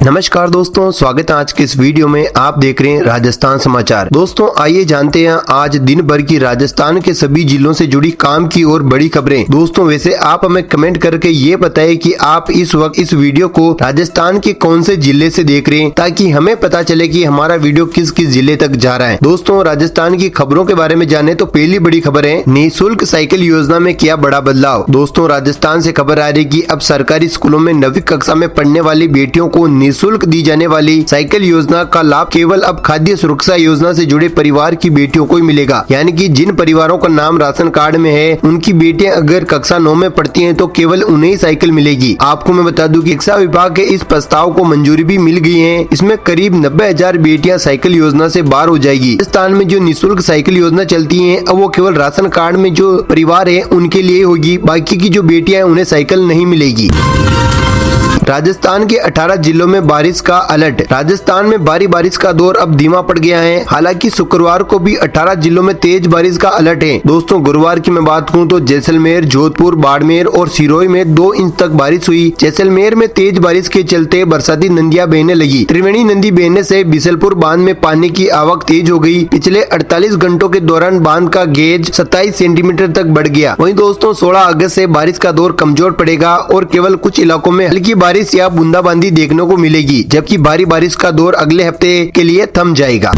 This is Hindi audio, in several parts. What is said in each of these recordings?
नमस्कार दोस्तों, स्वागत है आज के इस वीडियो में। आप देख रहे हैं राजस्थान समाचार। दोस्तों आइए जानते हैं आज दिन भर की राजस्थान के सभी जिलों से जुड़ी काम की और बड़ी खबरें। दोस्तों वैसे आप हमें कमेंट करके ये बताएं कि आप इस वक्त इस वीडियो को राजस्थान के कौन से जिले से देख रहे हैं, ताकि हमें पता चले कि हमारा वीडियो किस किस जिले तक जा रहा है। दोस्तों राजस्थान की खबरों के बारे में जाने तो पहली बड़ी खबर है, निःशुल्क साइकिल योजना में किया बड़ा बदलाव। दोस्तों राजस्थान से खबर आ रही कि अब सरकारी स्कूलों में 9वीं कक्षा में पढ़ने वाली बेटियों को निःशुल्क दी जाने वाली साइकिल योजना का लाभ केवल अब खाद्य सुरक्षा योजना से जुड़े परिवार की बेटियों को ही मिलेगा। यानी कि जिन परिवारों का नाम राशन कार्ड में है, उनकी बेटियां अगर कक्षा 9 में पढ़ती हैं तो केवल उन्हें ही साइकिल मिलेगी। आपको मैं बता दूं कि शिक्षा विभाग के इस प्रस्ताव को मंजूरी भी मिल गई है। इसमें करीब 90,000 बेटियां साइकिल योजना से बाहर हो जाएगी। राजस्थान में जो निःशुल्क साइकिल योजना चलती है, अब वो केवल राशन कार्ड में जो परिवार है उनके लिए होगी। बाकी की जो बेटियां हैं उन्हें साइकिल नहीं मिलेगी। राजस्थान के 18 जिलों में बारिश का अलर्ट। राजस्थान में भारी बारिश का दौर अब धीमा पड़ गया है। हालांकि शुक्रवार को भी 18 जिलों में तेज बारिश का अलर्ट है। दोस्तों गुरुवार की मैं बात करूं तो जैसलमेर, जोधपुर, बाड़मेर और सिरोही में 2 इंच तक बारिश हुई। जैसलमेर में तेज बारिश के चलते बरसाती नदियां बहने लगी। त्रिवेणी नदी बहने से बिसलपुर बांध में पानी की आवक तेज हो गई। पिछले 48 घंटों के दौरान बांध का गेज 27 सेंटीमीटर तक बढ़ गया। वहीं दोस्तों 16 अगस्त से बारिश का दौर कमजोर पड़ेगा और केवल कुछ इलाकों में हल्की बारिश या बूंदाबांदी देखने को मिलेगी, जबकि भारी बारिश का दौर अगले हफ्ते के लिए थम जाएगा।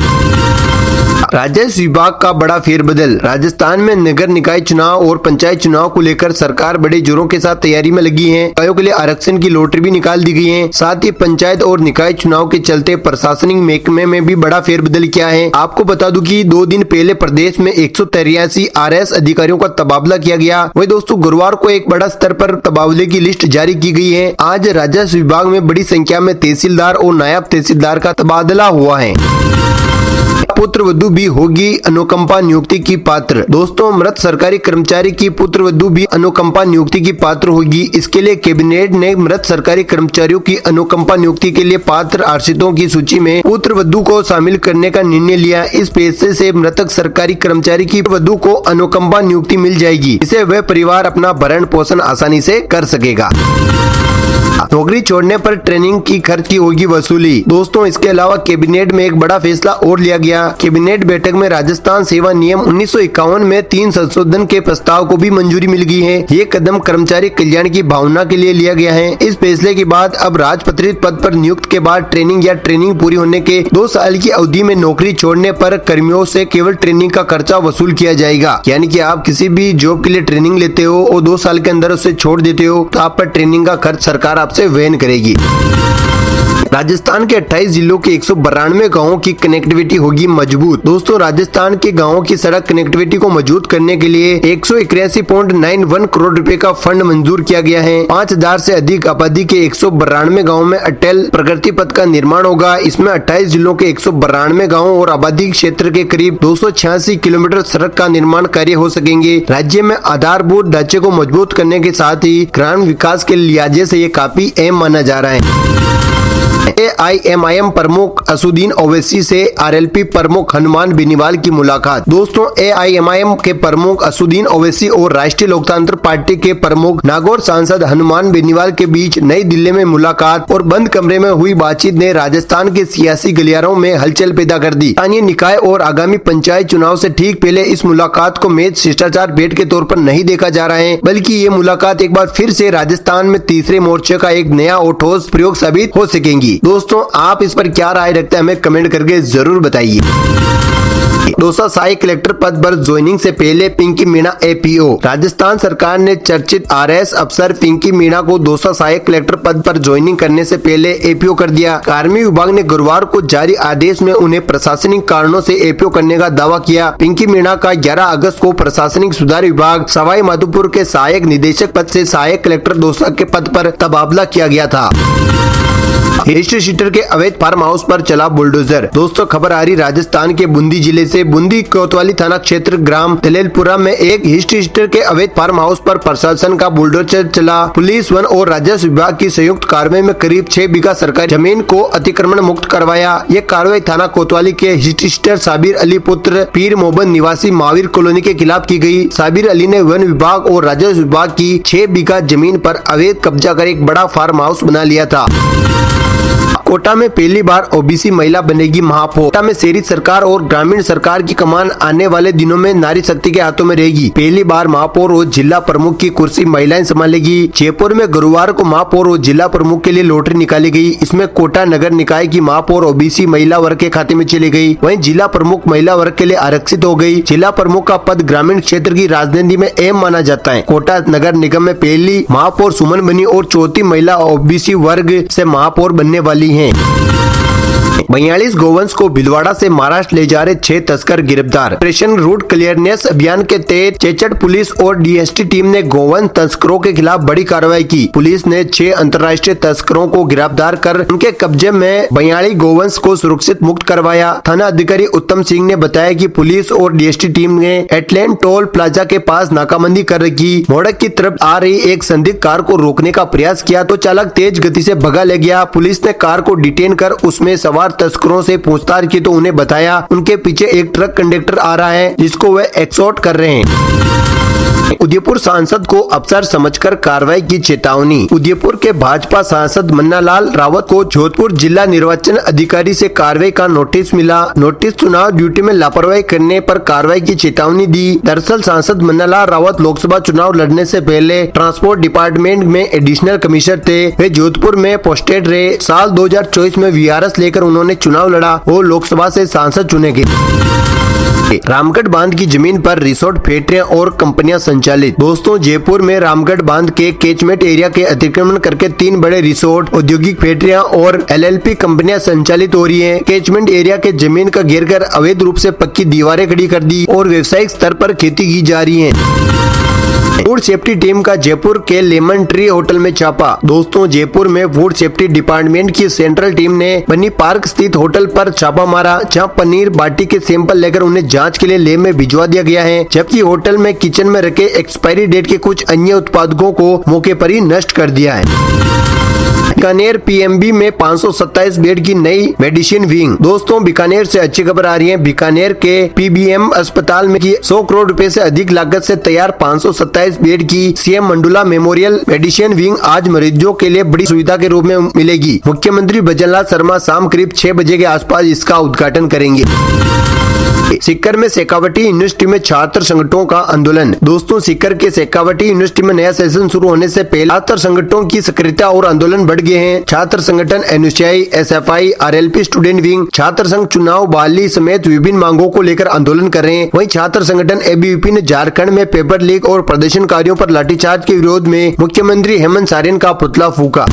राजस्व विभाग का बड़ा फेरबदल। राजस्थान में नगर निकाय चुनाव और पंचायत चुनाव को लेकर सरकार बड़े जोरों के साथ तैयारी में लगी है। निकायों के लिए आरक्षण की लॉटरी भी निकाल दी गई है। साथ ही पंचायत और निकाय चुनाव के चलते प्रशासनिक महकमे में भी बड़ा फेरबदल किया है। आपको बता दूं कि 2 दिन पहले प्रदेश में 183 RS अधिकारियों का तबादला किया गया। वही दोस्तों गुरुवार को एक बड़ा स्तर पर तबादले की लिस्ट जारी की गई है। आज राजस्व विभाग में बड़ी संख्या में तहसीलदार और नायब तहसीलदार का तबादला हुआ है। पुत्र वधू भी होगी अनुकंपा नियुक्ति की पात्र। दोस्तों मृत सरकारी कर्मचारी की पुत्र वधू भी अनुकंपा नियुक्ति की पात्र होगी। इसके लिए कैबिनेट ने मृत सरकारी कर्मचारियों की अनुकंपा नियुक्ति के लिए पात्र आश्रितों की सूची में पुत्र वधू को शामिल करने का निर्णय लिया। इस फैसले से मृतक सरकारी कर्मचारी की वधू को अनुकंपा नियुक्ति मिल जाएगी। इसे वह परिवार अपना भरण पोषण आसानी से कर सकेगा। नौकरी छोड़ने पर ट्रेनिंग की खर्च की होगी वसूली। दोस्तों इसके अलावा कैबिनेट में एक बड़ा फैसला और लिया गया। कैबिनेट बैठक में राजस्थान सेवा नियम 1951 में 3 संशोधन के प्रस्ताव को भी मंजूरी मिल गई है। ये कदम कर्मचारी कल्याण की भावना के लिए लिया गया है। इस फैसले के बाद अब राजपत्रित पद पर नियुक्त के बाद ट्रेनिंग या ट्रेनिंग पूरी होने के 2 साल की अवधि में नौकरी छोड़ने पर कर्मियों से केवल ट्रेनिंग का खर्चा वसूल किया जाएगा। यानी कि आप किसी भी जॉब के लिए ट्रेनिंग लेते हो और 2 साल के अंदर उसे छोड़ देते हो तो आप पर ट्रेनिंग का खर्च सरकार आपसे वहन करेगी। राजस्थान के 28 जिलों के 192 गांवों की कनेक्टिविटी होगी मजबूत। दोस्तों राजस्थान के गांवों की सड़क कनेक्टिविटी को मजबूत करने के लिए 181.91 करोड़ रुपए का फंड मंजूर किया गया है। 5000 से अधिक आबादी के 192 गाँव में अटल प्रगति पथ का निर्माण होगा। इसमें 28 जिलों के 192 गाँव और आबादी क्षेत्र के करीब 286 किलोमीटर सड़क का निर्माण कार्य हो सकेंगे। राज्य में आधारभूत ढांचे को मजबूत करने के साथ ही ग्रामीण विकास के लिहाजे से ये काफी अहम माना जा रहा है। AIMIM प्रमुख असुद्दीन ओवैसी से RLP प्रमुख हनुमान बेनीवाल की मुलाकात। दोस्तों AIMIM के प्रमुख असुद्दीन ओवैसी और राष्ट्रीय लोकतांत्रिक पार्टी के प्रमुख नागौर सांसद हनुमान बेनीवाल के बीच नई दिल्ली में मुलाकात और बंद कमरे में हुई बातचीत ने राजस्थान के सियासी गलियारों में हलचल पैदा कर दी। स्थानीय निकाय और आगामी पंचायत चुनाव से ठीक पहले इस मुलाकात को मैच शिष्टाचार भेंट के तौर पर नहीं देखा जा रहा है, बल्कि ये मुलाकात एक बार फिर से राजस्थान में तीसरे मोर्चे का एक नया और ठोस प्रयोग साबित हो सकेंगी। दोस्तों आप इस पर क्या राय रखते हैं हमें कमेंट करके जरूर बताइए। दौसा सहायक कलेक्टर पद पर ज्वाइनिंग से पहले पिंकी मीणा APO। राजस्थान सरकार ने चर्चित RS अफसर पिंकी मीणा को दौसा सहायक कलेक्टर पद पर ज्वाइनिंग करने से पहले APO कर दिया। कार्मिक विभाग ने गुरुवार को जारी आदेश में उन्हें प्रशासनिक कारणों से APO करने का दावा किया। पिंकी मीणा का 11 अगस्त को प्रशासनिक सुधार विभाग सवाई माधोपुर के सहायक निदेशक पद से सहायक कलेक्टर दौसा के पद पर तबादला किया गया था। हिस्ट्री शीटर के अवैध फार्म हाउस पर चला बुलडोजर। दोस्तों खबर आ रही राजस्थान के बूंदी जिले से। बूंदी कोतवाली थाना क्षेत्र ग्राम तलेलपुरा में एक हिस्ट्री शीटर के अवैध फार्म हाउस पर प्रशासन का बुलडोजर चला। पुलिस, वन और राजस्व विभाग की संयुक्त कार्रवाई में करीब 6 बीघा सरकारी जमीन को अतिक्रमण मुक्त करवाया। ये कार्रवाई थाना कोतवाली के हिस्ट्री शीटर साबिर अली पुत्र पीर मोहम्मद निवासी महावीर कॉलोनी के खिलाफ की गई। साबिर अली ने वन विभाग और राजस्व विभाग की 6 बीघा जमीन पर अवैध कब्जा कर एक बड़ा फार्म हाउस बना लिया था। कोटा में पहली बार ओबीसी महिला बनेगी महापौर। कोटा में शहरी सरकार और ग्रामीण सरकार की कमान आने वाले दिनों में नारी शक्ति के हाथों में रहेगी। पहली बार महापौर और जिला प्रमुख की कुर्सी महिलाएं संभालेगी। जयपुर में गुरुवार को महापौर और जिला प्रमुख के लिए लॉटरी निकाली गई। इसमें कोटा नगर निकाय की महापौर ओबीसी महिला वर्ग के खाते में चली गई। वहीं जिला प्रमुख महिला वर्ग के लिए आरक्षित हो गई। जिला प्रमुख का पद ग्रामीण क्षेत्र की राजनीति में अहम माना जाता है। कोटा नगर निगम में पहली महापौर सुमन बनी और चौथी महिला ओबीसी वर्ग से महापौर बनने वाली हैं। 42 गोवंश को भिलवाड़ा से महाराष्ट्र ले जा रहे 6 तस्कर गिरफ्तार। ऑपरेशन रूट क्लियरनेस अभियान के तहत चेचट पुलिस और डीएसटी टीम ने गोवंश तस्करों के खिलाफ बड़ी कार्रवाई की। पुलिस ने 6 अंतर्राष्ट्रीय तस्करों को गिरफ्तार कर उनके कब्जे में 42 गोवंश को सुरक्षित मुक्त करवाया। थाना अधिकारी उत्तम सिंह ने बताया कि पुलिस और डीएसटी टीम ने एटलैंट टोल प्लाजा के पास नाकाबंदी कर रखी। मोड़क की तरफ आ रही एक संदिग्ध कार को रोकने का प्रयास किया तो चालक तेज गति से भगा ले गया। पुलिस ने कार को डिटेन कर उसमें सवार तस्करों से पूछताछ की तो उन्हें बताया उनके पीछे एक ट्रक कंडक्टर आ रहा है जिसको वे एक्सॉर्ट कर रहे हैं। उदयपुर सांसद को अफसर समझकर कार्रवाई की चेतावनी। उदयपुर के भाजपा सांसद मन्नालाल रावत को जोधपुर जिला निर्वाचन अधिकारी से कार्रवाई का नोटिस मिला। नोटिस चुनाव ड्यूटी में लापरवाही करने पर कार्रवाई की चेतावनी दी। दरअसल सांसद मन्नालाल रावत लोकसभा चुनाव लड़ने से पहले ट्रांसपोर्ट डिपार्टमेंट में एडिशनल कमिश्नर थे। वे जोधपुर में पोस्टेड रहे। साल 2024 में वीआरएस लेकर उन्होंने चुनाव लड़ा और लोकसभा से सांसद चुने गए। रामगढ़ बांध की जमीन पर रिसोर्ट फैक्ट्रियां और कंपनियां संचालित। दोस्तों, जयपुर में रामगढ़ बांध के कैचमेंट एरिया के अतिक्रमण करके 3 बड़े रिसोर्ट, औद्योगिक फैक्ट्रियां और एलएलपी कंपनियां संचालित हो रही हैं। कैचमेंट एरिया के जमीन का घेर कर अवैध रूप से पक्की दीवारें खड़ी कर दी और व्यावसायिक स्तर पर खेती की जा रही है। फूड सेफ्टी टीम का जयपुर के लेमन ट्री होटल में छापा। दोस्तों, जयपुर में फूड सेफ्टी डिपार्टमेंट की सेंट्रल टीम ने बनी पार्क स्थित होटल पर छापा मारा, जहां पनीर बाटी के सैंपल लेकर उन्हें जांच के लिए लैब में भिजवा दिया गया है। जबकि होटल में किचन में रखे एक्सपायरी डेट के कुछ अन्य उत्पादों को मौके पर ही नष्ट कर दिया है। बीकानेर पीएमबी में 527 बेड की नई मेडिसिन विंग। दोस्तों, बीकानेर से अच्छी खबर आ रही है। बीकानेर के पीबीएम अस्पताल में 100 करोड़ रुपए से अधिक लागत से तैयार 527 बेड की CM Mandula memorial medicine wing आज मरीजों के लिए बड़ी सुविधा के रूप में मिलेगी। मुख्यमंत्री भजनलाल शर्मा शाम करीब 6 बजे के आसपास इसका उद्घाटन करेंगे। सीकर में शेखावटी यूनिवर्सिटी में छात्र संगठनों का आंदोलन। दोस्तों, सीकर के शेखावटी यूनिवर्सिटी में नया सेशन शुरू होने से पहले छात्र संगठनों की सक्रियता और आंदोलन बढ़ गए हैं। छात्र संगठन एनयूसीआई, एसएफआई, आरएलपी स्टूडेंट विंग, छात्र संघ चुनाव बहाली समेत विभिन्न मांगों को लेकर आंदोलन कर रहे हैं। वहीं छात्र संगठन एबीवीपी ने झारखंड में पेपर लीक और प्रदर्शनकारियों पर लाठीचार्ज के विरोध में मुख्यमंत्री हेमंत सोरेन का पुतला फूंका।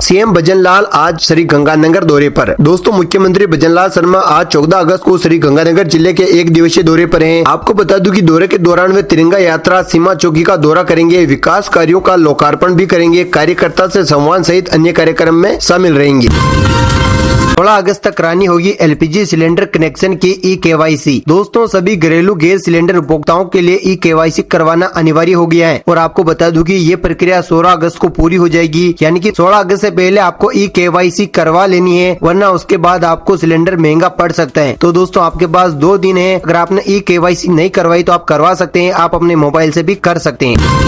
सीएम भजनलाल आज श्री गंगानगर दौरे पर। दोस्तों, मुख्यमंत्री भजनलाल शर्मा आज 14 अगस्त को श्री गंगानगर जिले के 1 दिवसीय दौरे पर हैं। आपको बता दूं कि दौरे के दौरान वे तिरंगा यात्रा, सीमा चौकी का दौरा करेंगे, विकास कार्यों का लोकार्पण भी करेंगे, कार्यकर्ता से संवाद सहित अन्य कार्यक्रम में शामिल रहेंगे। 16 अगस्त तक करानी होगी एलपीजी सिलेंडर कनेक्शन की ई-केवाईसी। दोस्तों, सभी घरेलू गैस सिलेंडर उपभोक्ताओं के लिए ई-केवाईसी करवाना अनिवार्य हो गया है और आपको बता दूं कि ये प्रक्रिया 16 अगस्त को पूरी हो जाएगी। यानी कि 16 अगस्त से पहले आपको ई-केवाईसी करवा लेनी है, वरना उसके बाद आपको सिलेंडर महंगा पड़ सकता है। तो दोस्तों, आपके पास 2 दिन है। अगर आपने ई-केवाईसी नहीं करवाई तो आप करवा सकते हैं। आप अपने मोबाइल से भी कर सकते हैं।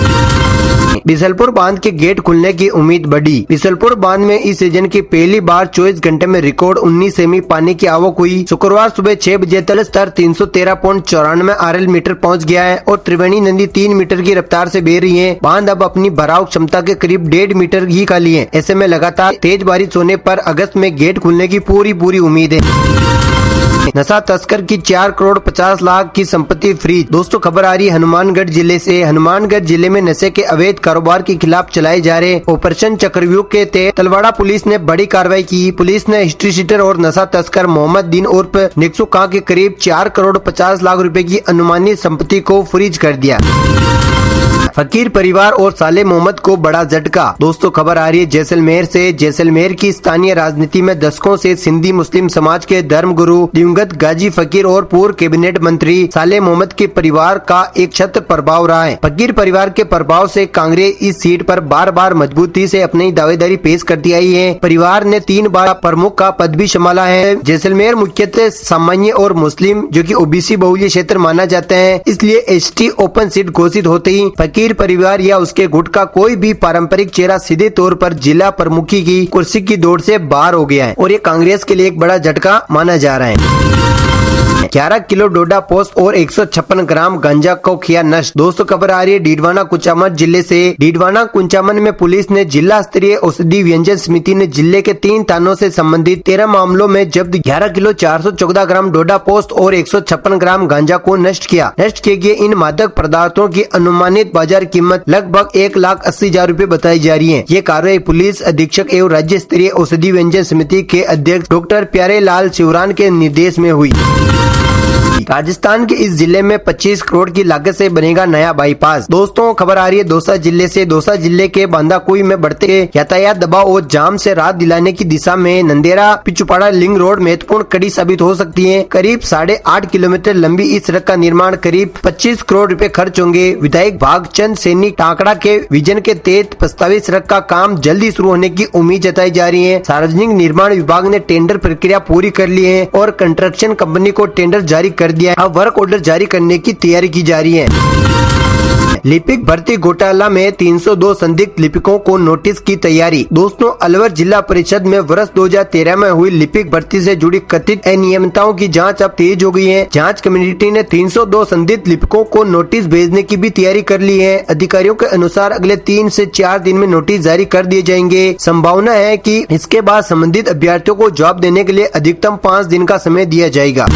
बिसलपुर बांध के गेट खुलने की उम्मीद बढ़ी। बिसलपुर बांध में इस सीजन की पहली बार 24 घंटे में रिकॉर्ड 19 सेमी पानी की आवक हुई। शुक्रवार सुबह 6 बजे तक स्तर 313.94 RL मीटर पहुंच गया है और त्रिवेणी नदी 3 मीटर की रफ्तार से बह रही है। बांध अब अपनी भराव क्षमता के करीब 1.5 मीटर ही खाली है। ऐसे में लगातार तेज बारिश होने पर अगस्त में गेट खुलने की पूरी उम्मीद है। नशा तस्कर की 4 करोड़ 50 लाख की संपत्ति फ्रीज। दोस्तों, खबर आ रही है हनुमानगढ़ जिले से। हनुमानगढ़ जिले में नशे के अवैध कारोबार के खिलाफ चलाए जा रहे ऑपरेशन चक्रव्यूह के तहत तलवाड़ा पुलिस ने बड़ी कार्रवाई की। पुलिस ने हिस्ट्री शीटर और नशा तस्कर मोहम्मद दीन उर्फ निक्सू खां के करीब 4 करोड़ 50 लाख रुपए की अनुमानित संपत्ति को फ्रीज कर दिया। फकीर परिवार और साले मोहम्मद को बड़ा झटका। दोस्तों, खबर आ रही है जैसलमेर से। जैसलमेर की स्थानीय राजनीति में दशकों से सिंधी मुस्लिम समाज के धर्मगुरु दिवंगत गाजी फकीर और पूर्व कैबिनेट मंत्री साले मोहम्मद के परिवार का एक छत्र प्रभाव रहा है। फकीर परिवार के प्रभाव से कांग्रेस इस सीट पर बार बार मजबूती से अपनी दावेदारी पेश करती आई है। परिवार ने 3 बार प्रमुख का पद भी संभाला है। जैसलमेर मुख्यतः सामान्य और मुस्लिम जो कि ओबीसी बहुल्य क्षेत्र माना जाता है, इसलिए एसटी ओपन सीट घोषित होते ही फकीर फकीर परिवार या उसके गुट का कोई भी पारंपरिक चेहरा सीधे तौर पर जिला प्रमुखी की कुर्सी की दौड़ से बाहर हो गया है और ये कांग्रेस के लिए एक बड़ा झटका माना जा रहा है। 11 किलो डोडा पोस्ट और 156 ग्राम गांजा को किया नष्ट। दोस्तों खबर आ रही है डीडवाना कुचामन जिले से। डीडवाना कुचामन में पुलिस ने जिला स्तरीय औषधि व्यंजन समिति ने जिले के 3 थानों से संबंधित 13 मामलों में जब्त 11 किलो 414 ग्राम डोडा पोस्ट और 156 ग्राम गांजा को नष्ट किया। नष्ट किए गए इन मादक पदार्थों की अनुमानित बाजार कीमत लगभग 1,80,000 रूपए बताई जा रही है। ये कार्रवाई पुलिस अधीक्षक एवं राज्य स्तरीय औषधि व्यंजन समिति के अध्यक्ष डॉक्टर प्यारे लाल शिवरान के निर्देश में हुई। राजस्थान के इस जिले में 25 करोड़ की लागत से बनेगा नया बाईपास। दोस्तों खबर आ रही है दौसा जिले से। दौसा जिले के बांदाकुई में बढ़ते यातायात दबाव और जाम से राहत दिलाने की दिशा में नंदेरा पिचुपाड़ा लिंक रोड महत्वपूर्ण कड़ी साबित हो सकती है। करीब 8.5 किलोमीटर लंबी इस सड़क का निर्माण करीब 25 करोड़ रुपए खर्च होंगे। विधायक भागचंद सैनी टाकड़ा के विजन के तहत प्रस्तावित सड़क का काम जल्दी शुरू होने की उम्मीद जताई जा रही है। सार्वजनिक निर्माण विभाग ने टेंडर प्रक्रिया पूरी कर ली है और कंस्ट्रक्शन कंपनी को टेंडर जारी कर दिया। अब वर्क ऑर्डर जारी करने की तैयारी की जा रही है। लिपिक भर्ती घोटाला में 302 संदिग्ध लिपिकों को नोटिस की तैयारी। दोस्तों अलवर जिला परिषद में वर्ष 2013 में हुई लिपिक भर्ती से जुड़ी कथित अनियमितताओं की जांच अब तेज हो गई है। जांच कमेटी ने 302 संदिग्ध लिपिकों को नोटिस भेजने की भी तैयारी कर ली है। अधिकारियों के अनुसार अगले 3 से 4 दिन में नोटिस जारी कर दिए जाएंगे। संभावना है कि इसके बाद संबंधित अभ्यर्थियों को जवाब देने के लिए अधिकतम 5 दिन का समय दिया जाएगा।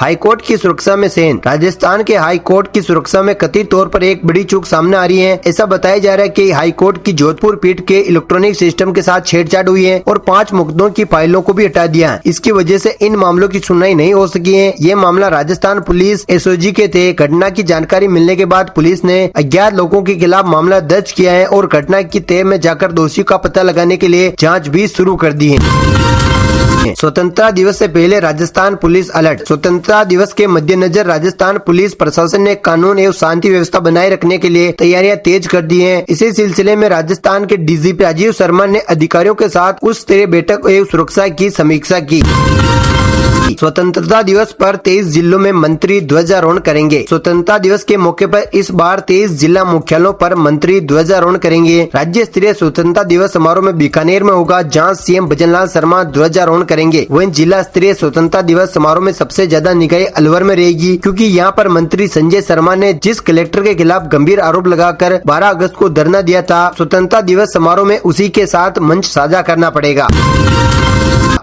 हाईकोर्ट की सुरक्षा में सेन। राजस्थान के हाईकोर्ट की सुरक्षा में कथित तौर पर एक बड़ी चूक सामने आ रही है। ऐसा बताया जा रहा है कि हाईकोर्ट की जोधपुर पीठ के इलेक्ट्रॉनिक सिस्टम के साथ छेड़छाड़ हुई है और 5 मुकदमों की फाइलों को भी हटा दिया है। इसकी वजह से इन मामलों की सुनवाई नहीं हो सकी है। ये मामला राजस्थान पुलिस एसओजी के थे। घटना की जानकारी मिलने के बाद पुलिस ने अज्ञात लोगों के खिलाफ मामला दर्ज किया है और घटना की तह में जाकर दोषियों का पता लगाने के लिए जाँच भी शुरू कर दी है। स्वतंत्रता दिवस से पहले राजस्थान पुलिस अलर्ट। स्वतंत्रता दिवस के मद्देनजर राजस्थान पुलिस प्रशासन ने कानून एवं शांति व्यवस्था बनाए रखने के लिए तैयारियां तेज कर दी हैं। इसी सिलसिले में राजस्थान के डीजीपी राजीव शर्मा ने अधिकारियों के साथ उच्च स्तरीय बैठक एवं सुरक्षा की समीक्षा की। स्वतंत्रता दिवस पर 23 जिलों में मंत्री ध्वजारोहण करेंगे। स्वतंत्रता दिवस के मौके पर इस बार 23 जिला मुख्यालयों पर मंत्री ध्वजारोहण करेंगे। राज्य स्तरीय स्वतंत्रता दिवस समारोह में बीकानेर में होगा, जहां सीएम भजनलाल शर्मा ध्वजारोहण करेंगे। वहीं जिला स्तरीय स्वतंत्रता दिवस समारोह में सबसे ज्यादा निगाहें अलवर में रहेगी, क्योंकि यहां पर मंत्री संजय शर्मा ने जिस कलेक्टर के खिलाफ गंभीर आरोप लगाकर 12 अगस्त को धरना दिया था, स्वतंत्रता दिवस समारोह में उसी के साथ मंच साझा करना पड़ेगा।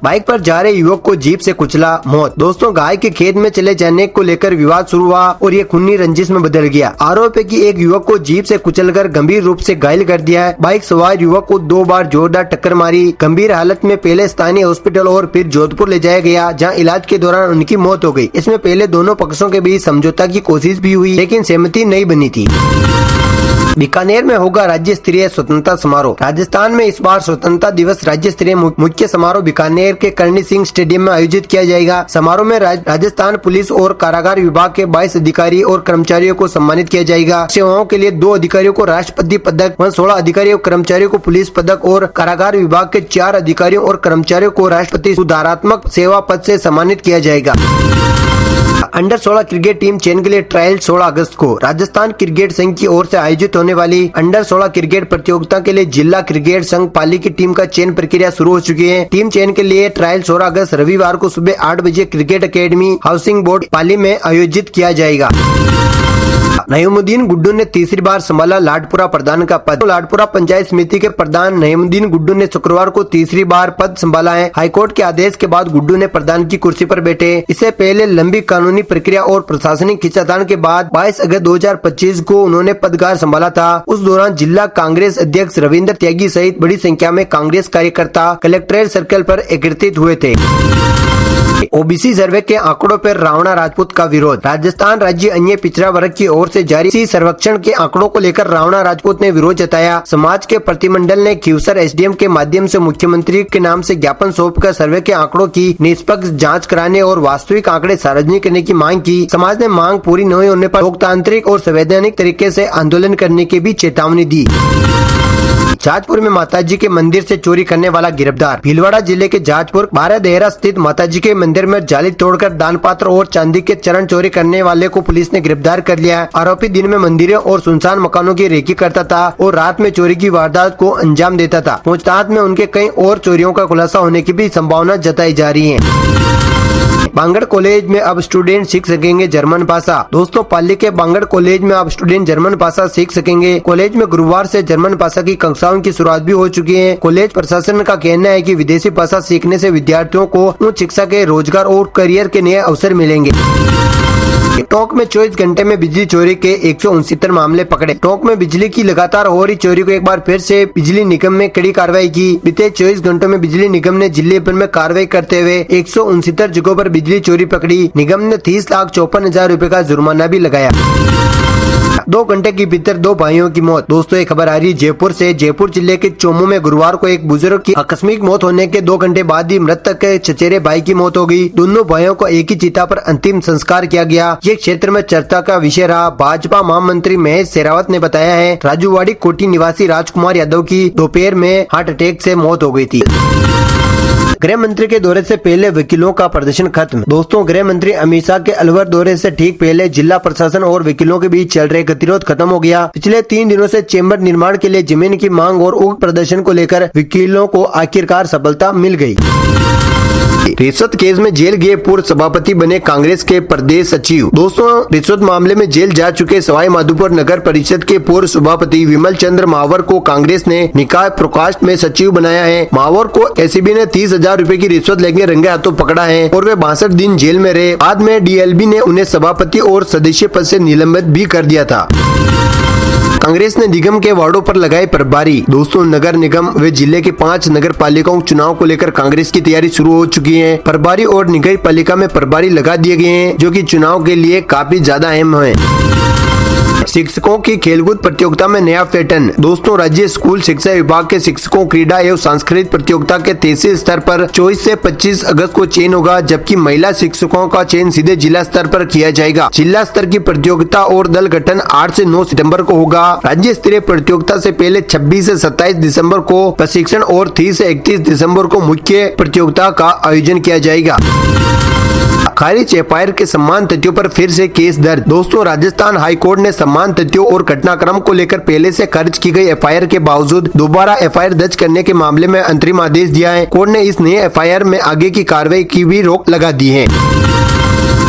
बाइक पर जा रहे युवक को जीप से कुचला, मौत। दोस्तों गाय के खेत में चले जाने को लेकर विवाद शुरू हुआ और ये खूनी रंजिश में बदल गया। आरोप है कि एक युवक को जीप से कुचलकर गंभीर रूप से घायल कर दिया है। बाइक सवार युवक को 2 बार जोरदार टक्कर मारी। गंभीर हालत में पहले स्थानीय हॉस्पिटल और फिर जोधपुर ले जाया गया, जहां इलाज के दौरान उनकी मौत हो गई। इसमें पहले दोनों पक्षों के बीच समझौता की कोशिश भी हुई, लेकिन सहमति नहीं बनी थी। बीकानेर में होगा राज्य स्तरीय स्वतंत्रता समारोह। राजस्थान में इस बार स्वतंत्रता दिवस राज्य स्तरीय मुख्य समारोह बीकानेर के करणी सिंह स्टेडियम में आयोजित किया जाएगा। समारोह में राजस्थान पुलिस और कारागार विभाग के 22 अधिकारी और कर्मचारियों को सम्मानित किया जाएगा। सेवाओं के लिए 2 अधिकारियों को राष्ट्रपति पदक, 16 अधिकारियों कर्मचारियों को पुलिस पदक और कारागार विभाग के 4 अधिकारियों और कर्मचारियों को राष्ट्रपति सुधारात्मक सेवा पद से सम्मानित किया जाएगा। अंडर 16 क्रिकेट टीम चयन के लिए ट्रायल 16 अगस्त को। राजस्थान क्रिकेट संघ की ओर से आयोजित होने वाली अंडर 16 क्रिकेट प्रतियोगिता के लिए जिला क्रिकेट संघ पाली की टीम का चयन प्रक्रिया शुरू हो चुकी है। टीम चयन के लिए ट्रायल 16 अगस्त रविवार को सुबह 8 बजे क्रिकेट अकेडमी हाउसिंग बोर्ड पाली में आयोजित किया जाएगा। नईमुद्दीन गुड्डू ने तीसरी बार संभाला लाडपुरा प्रधान का पद। लाडपुरा पंचायत समिति के प्रधान नईमुद्दीन गुड्डू ने शुक्रवार को तीसरी बार पद संभाला है। हाईकोर्ट के आदेश के बाद गुड्डू ने प्रधान की कुर्सी पर बैठे। इससे पहले लंबी कानूनी प्रक्रिया और प्रशासनिक खींचातान के बाद 22 अगस्त 2025 को उन्होंने पदभार संभाला था। उस दौरान जिला कांग्रेस अध्यक्ष रविंद्र त्यागी सहित बड़ी संख्या में कांग्रेस कार्यकर्ता कलेक्ट्रेट सर्कल पर एकत्रित हुए थे। ओबीसी सर्वे के आंकड़ों पर रावणा राजपूत का विरोध। राजस्थान राज्य अन्य पिछड़ा वर्ग की ओर से जारी इसी सर्वेक्षण के आंकड़ों को लेकर रावणा राजपूत ने विरोध जताया। समाज के प्रतिनिधिमंडल ने खीवसर एसडीएम के माध्यम से मुख्यमंत्री के नाम से ज्ञापन सौंपकर सर्वे के आंकड़ों की निष्पक्ष जांच कराने और वास्तविक आंकड़े सार्वजनिक करने की मांग की। समाज ने मांग पूरी नहीं होने पर लोकतांत्रिक और संवैधानिक तरीके से आंदोलन करने की भी चेतावनी दी। जाजपुर में माताजी के मंदिर से चोरी करने वाला गिरफ्तार। भीलवाड़ा जिले के जाजपुर बारादेहरा स्थित माताजी के मंदिर में जाली तोड़कर दान पात्र और चांदी के चरण चोरी करने वाले को पुलिस ने गिरफ्तार कर लिया है। आरोपी दिन में मंदिरों और सुनसान मकानों की रेकी करता था और रात में चोरी की वारदात को अंजाम देता था। पूछताछ में उनके कई और चोरियों का खुलासा होने की भी संभावना जताई जा रही है। बांगड़ कॉलेज में अब स्टूडेंट सीख सकेंगे जर्मन भाषा। दोस्तों, पाली के बांगड़ कॉलेज में अब स्टूडेंट जर्मन भाषा सीख सकेंगे। कॉलेज में गुरुवार से जर्मन भाषा की कक्षाओं की शुरुआत भी हो चुकी है। कॉलेज प्रशासन का कहना है कि विदेशी भाषा सीखने से विद्यार्थियों को उच्च शिक्षा के रोजगार और करियर के नए अवसर मिलेंगे। टोंक में 24 घंटे में बिजली चोरी के 169 मामले पकड़े। टोंक में बिजली की लगातार हो रही चोरी को एक बार फिर से बिजली निगम ने कड़ी कार्रवाई की। बीते 24 घंटों में बिजली निगम ने जिले भर में कार्रवाई करते हुए 169 जगहों पर बिजली चोरी पकड़ी। निगम ने 30,54,000 रूपए का जुर्माना भी लगाया। 2 घंटे के भीतर 2 भाइयों की मौत। दोस्तों, एक खबर आ रही है जयपुर से। जयपुर जिले के चोमू में गुरुवार को एक बुजुर्ग की आकस्मिक मौत होने के 2 घंटे बाद ही मृतक के चचेरे भाई की मौत हो गई। दोनों भाइयों को एक ही चिता पर अंतिम संस्कार किया गया। ये क्षेत्र में चर्चा का विषय रहा। भाजपा महामंत्री महेश शेरावत ने बताया है, राजूवाड़ी कोटी निवासी राजकुमार यादव की दोपहर में हार्ट अटैक से मौत हो गई थी। गृह मंत्री के दौरे से पहले वकीलों का प्रदर्शन खत्म। दोस्तों, गृह मंत्री अमित शाह के अलवर दौरे से ठीक पहले जिला प्रशासन और वकीलों के बीच चल रहे गतिरोध खत्म हो गया। पिछले 3 दिनों से चेंबर निर्माण के लिए जमीन की मांग और उग्र प्रदर्शन को लेकर वकीलों को आखिरकार सफलता मिल गई। रिश्वत केस में जेल गए पूर्व सभापति बने कांग्रेस के प्रदेश सचिव। दोस्तों, रिश्वत मामले में जेल जा चुके सवाई माधोपुर नगर परिषद के पूर्व सभापति विमल चंद्र महावर को कांग्रेस ने निकाय प्रकाश में सचिव बनाया है। महावर को एसीबी ने 30,000 रूपए की रिश्वत लेके रंगे हाथों पकड़ा है और वे 62 दिन जेल में रहे। बाद में डीएलबी ने उन्हें सभापति और सदस्य पद से निलंबित भी कर दिया था। कांग्रेस ने निगम के वार्डों पर लगाई प्रभारी। दोस्तों, नगर निगम व जिले के 5 नगर पालिकाओं चुनाव को लेकर कांग्रेस की तैयारी शुरू हो चुकी है। प्रभारी और नगर पालिका में प्रभारी लगा दिए गए हैं, जो कि चुनाव के लिए काफी ज्यादा अहम है। शिक्षकों की खेलकूद प्रतियोगिता में नया पैटर्न। दोस्तों, राज्य स्कूल शिक्षा विभाग के शिक्षकों क्रीड़ा एवं सांस्कृतिक प्रतियोगिता के तहसील स्तर पर 24 से 25 अगस्त को चयन होगा, जबकि महिला शिक्षकों का चयन सीधे जिला स्तर पर किया जाएगा। जिला स्तर की प्रतियोगिता और दल गठन 8 से 9 सितंबर को होगा। राज्य स्तरीय प्रतियोगिता से पहले 26 से 27 दिसंबर को प्रशिक्षण और 30 से 31 दिसंबर को मुख्य प्रतियोगिता का आयोजन किया जाएगा। खारिज एफआईआर के सम्मान तथ्यों पर फिर से केस दर्ज। दोस्तों, राजस्थान हाई कोर्ट ने सम्मान तथ्यों और घटनाक्रम को लेकर पहले से खारिज की गई एफआईआर के बावजूद दोबारा एफआईआर दर्ज करने के मामले में अंतरिम आदेश दिया है। कोर्ट ने इस नए एफआईआर में आगे की कार्रवाई की भी रोक लगा दी है।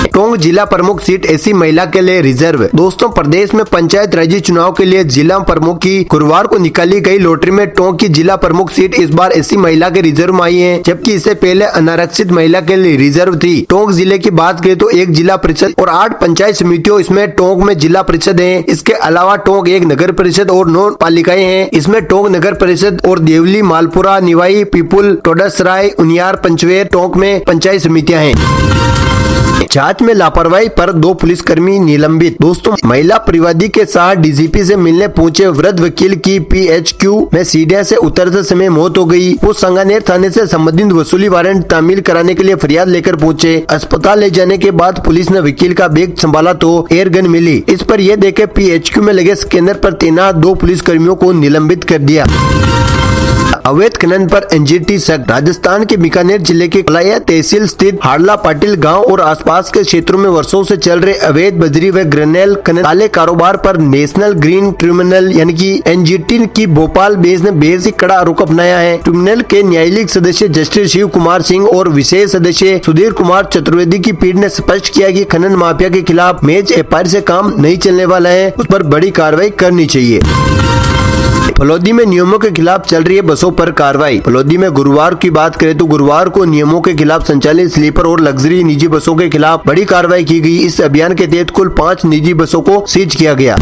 टोंक जिला प्रमुख सीट ऐसी महिला के लिए रिजर्व। दोस्तों, प्रदेश में पंचायत राज चुनाव के लिए जिला प्रमुख की गुरुवार को निकाली गई लॉटरी में टोंक की जिला प्रमुख सीट इस बार ऐसी महिला के रिजर्व में आई है, जबकि इससे पहले अनारक्षित महिला के लिए रिजर्व थी। टोंक जिले की बात करें तो 1 जिला परिषद और 8 पंचायत समितियों इसमें टोंक में जिला परिषद है। इसके अलावा टोंक 1 नगर परिषद और 9 पालिकाएं हैं। इसमें टोंक नगर परिषद और देवली, मालपुरा, निवाई, पीपुल, टोडसराय, उनियार, पंचवेर टोंक में पंचायत समितियां हैं। जांच में लापरवाही पर 2 पुलिसकर्मी निलंबित। दोस्तों, महिला परिवादी के साथ डीजीपी से मिलने पहुंचे वृद्ध वकील की पीएचक्यू में सीढ़ियां से उतरते समय मौत हो गई। वो संगानेर थाने से संबंधित वसूली वारंट तामील कराने के लिए फरियाद लेकर पहुंचे। अस्पताल ले जाने के बाद पुलिस ने वकील का बैग संभाला तो एयरगन मिली। इस पर यह देखे पीएचक्यू में लगे स्कैनर पर तैनात 2 पुलिसकर्मियों को निलंबित कर दिया। अवैध खनन पर एनजीटी सख्त। राजस्थान के बीकानेर जिले के कलाया तहसील स्थित हाड़ला पाटिल गांव और आसपास के क्षेत्रों में वर्षों से चल रहे अवैध बजरी व ग्रेनेल खनन काले कारोबार पर नेशनल ग्रीन ट्रिब्यूनल यानी कि एनजीटी की भोपाल बेंच ने बेहद ही कड़ा रुख अपनाया है। ट्रिब्यूनल के न्यायालयिक सदस्य जस्टिस शिव कुमार सिंह और विशेष सदस्य सुधीर कुमार चतुर्वेदी की पीठ ने स्पष्ट किया कि खनन माफिया के खिलाफ मेज एफआईआर से काम नहीं चलने वाला है, उस पर बड़ी कार्रवाई करनी चाहिए। फलौदी में नियमों के खिलाफ चल रही है बसों पर कार्रवाई। फलौदी में गुरुवार की बात करें तो गुरुवार को नियमों के खिलाफ संचालित स्लीपर और लग्जरी निजी बसों के खिलाफ बड़ी कार्रवाई की गई। इस अभियान के तहत कुल 5 निजी बसों को सीज किया गया।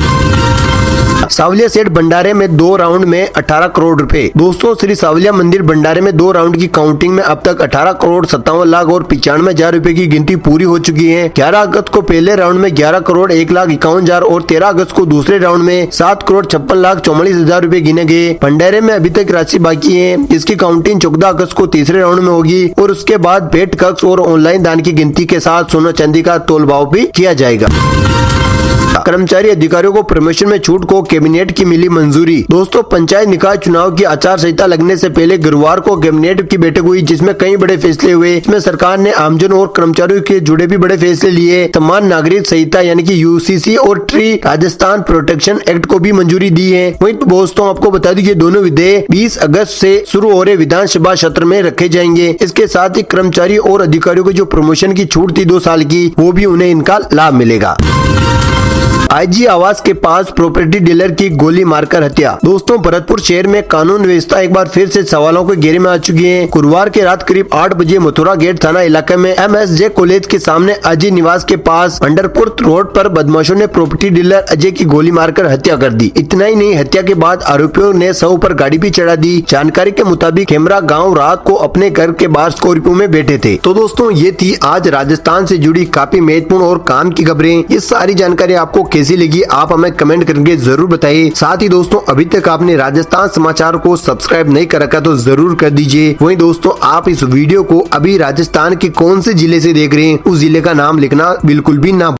सावलिया सेठ भंडारे में 2 राउंड में 18 करोड़ रुपए। दोस्तों, श्री सावलिया मंदिर भंडारे में 2 राउंड की काउंटिंग में अब तक 18 करोड़ 57 लाख और 95,000 रुपए की गिनती पूरी हो चुकी है। 11 अगस्त को पहले राउंड में 11 करोड़ 1,51,000 और 13 अगस्त को दूसरे राउंड में 7 करोड़ 56 लाख 44,000 रुपए गिने गए। भंडारे में अभी तक राशि बाकी है, जिसकी काउंटिंग 14 अगस्त को तीसरे राउंड में होगी और उसके बाद भेंट कक्ष और ऑनलाइन दान की गिनती के साथ सोना चांदी का तोलभाव भी किया जाएगा। कर्मचारी अधिकारियों को प्रमोशन में छूट को कैबिनेट की मिली मंजूरी। दोस्तों, पंचायत निकाय चुनाव की आचार संहिता लगने से पहले गुरुवार को कैबिनेट की बैठक हुई, जिसमें कई बड़े फैसले हुए। इसमें सरकार ने आमजन और कर्मचारियों के जुड़े भी बड़े फैसले लिए। समान नागरिक संहिता यानी कि यूसीसी और ट्री राजस्थान प्रोटेक्शन एक्ट को भी मंजूरी दी है। वहीं दोस्तों, आपको बता दूं कि दोनों विधेयक 20 अगस्त से शुरू हो रहे विधानसभा सत्र में रखे जाएंगे। इसके साथ ही कर्मचारी और अधिकारियों को जो प्रमोशन की छूट थी 2 साल की, वो भी उन्हें इनका लाभ मिलेगा। आईजी आवास के पास प्रॉपर्टी डीलर की गोली मारकर हत्या। दोस्तों, भरतपुर शहर में कानून व्यवस्था एक बार फिर से सवालों के घेरे में आ चुकी है। गुरुवार की रात करीब 8 बजे मथुरा गेट थाना इलाके में MSJ कॉलेज के सामने अजय निवास के पास पंडरपुर रोड पर बदमाशों ने प्रॉपर्टी डीलर अजय की गोली मारकर हत्या कर दी। इतना ही नहीं, हत्या के बाद आरोपियों ने शव पर गाड़ी भी चढ़ा दी। जानकारी के मुताबिक खेमरा गाँव रात को अपने घर के बाहर स्कॉर्पियो में बैठे थे। तो दोस्तों, ये थी आज राजस्थान से जुड़ी काफी महत्वपूर्ण और काम की खबरें। ये सारी जानकारी आपको कैसी लगी, आप हमें कमेंट करके जरूर बताइए। साथ ही दोस्तों, अभी तक आपने राजस्थान समाचार को सब्सक्राइब नहीं कर रखा तो जरूर कर दीजिए। वहीं दोस्तों, आप इस वीडियो को अभी राजस्थान के कौन से जिले से देख रहे हैं, उस जिले का नाम लिखना बिल्कुल भी ना